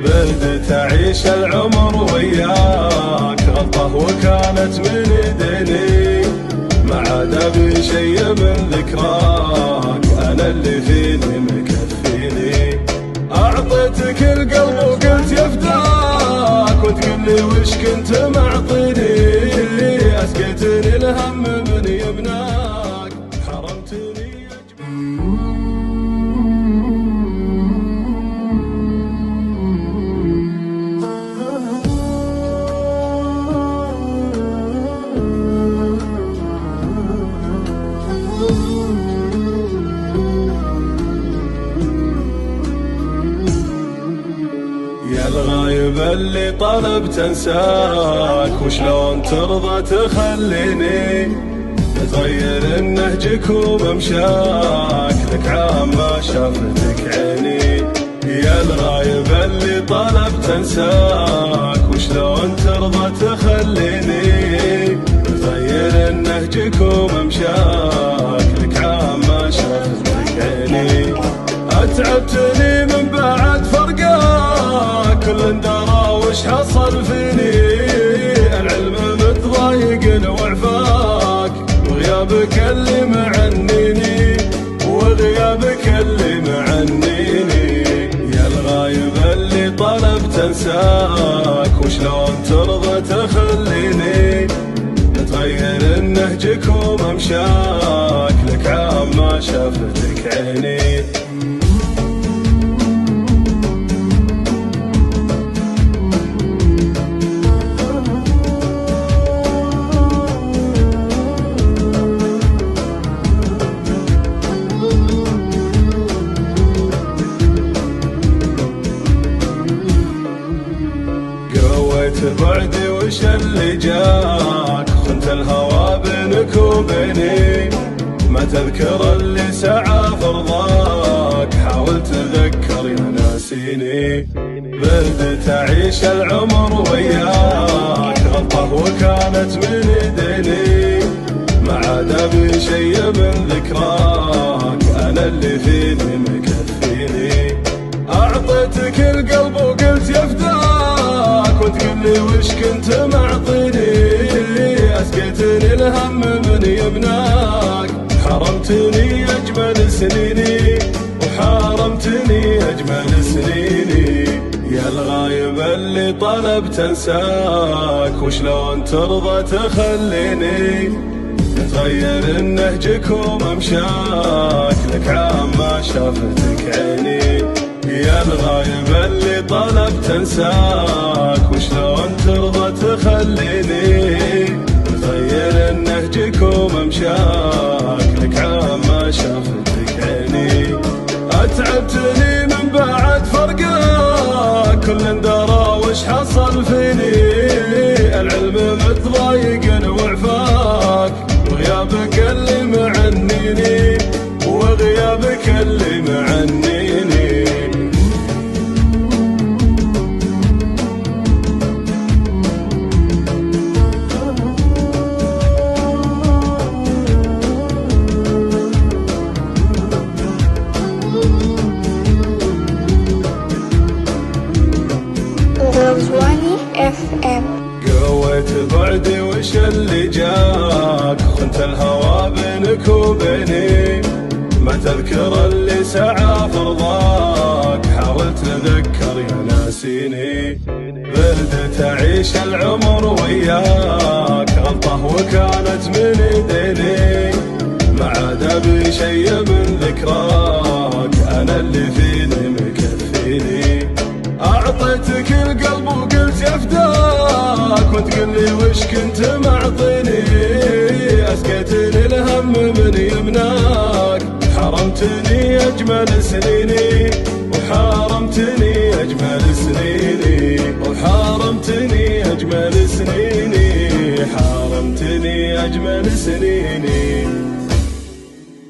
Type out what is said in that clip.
بدت أعيش العمر وياك، غلطة وكانت من ايديني، ما عاد ابي شي من ذكراك، انا اللي فيني مكفيني. اعطيتك القلب وقلت يفداك، وتقول لي وش كنت معطيني، اسقيتني الهم من يبناك، حرمتني يا الغايب اللي طلبت انساك، وشلون ترضى تخليني تغير نهجك وممشاك، لك عام ما شافتك عيني. يا الغايب اللي طلبت انساك، وشلون ترضى تخليني تغير نهجك وممشاك، لك عام ما شافتك عيني. اتعبتني من بعد فرقاك، كل درى وش حصل فيني، العلم متضايق وعفاك، وغيابك اللي معنيني، وغيابك اللي معنيني. يا الغايب اللي طلبت انساك، وشلون ترضى تخليني تغير نهجك وممشاك، لك عام ما شافتك عيني. بعدي وش اللي جاك، خنت الهوى بينك وبيني، ما تذكر اللي سعى فرضاك، حاول تذكر يا ناسيني. بدت أعيش العمر وياك، غلطة وكانت من ايديني، ما عاد ابي شي من ذكراك، انا اللي فيني مكفيني. اعطيتك القلب وقلت يفداك، وتقول لي وش كنت معطيني، اسقيتني الهم من يبناك، حرمتني اجمل سنيني، وحرمتني اجمل سنيني. يا الغايب اللي طلبت انساك، وشلون ترضى تخليني تغير نهجك وممشاك، لك عام ما شافتك عيني. يا الغايب اللي طلبت انساك، وشلون ترضى تخليني تغير نهجك وممشاك، لك عام ما شافتك عيني. اتعبتني من بعد فرقاك، كل درى وش حصل فيني، العلم متضايق وعفاك، وغيابك اللي معنيني، وغيابك اللي معنيني. قويت بعدي وش اللي جاك، خنت الهوى بينك وبيني، ما تذكر اللي سعى فرضاك، حاول تذكر يا ناسيني. بدت أعيش العمر وياك، غلطة وكانت من ايديني، ما عاد ابي شي من ذكراك، انا اللي فيني مكفيني. اعطيتك القلب وقلت يفداك، وتقول لي وش كنت معطيني، اسقيتني الهم من يمناك، حرمتني اجمل سنيني، وحرمتني اجمل سنيني، وحرمتني اجمل سنيني، حرمتني اجمل سنيني.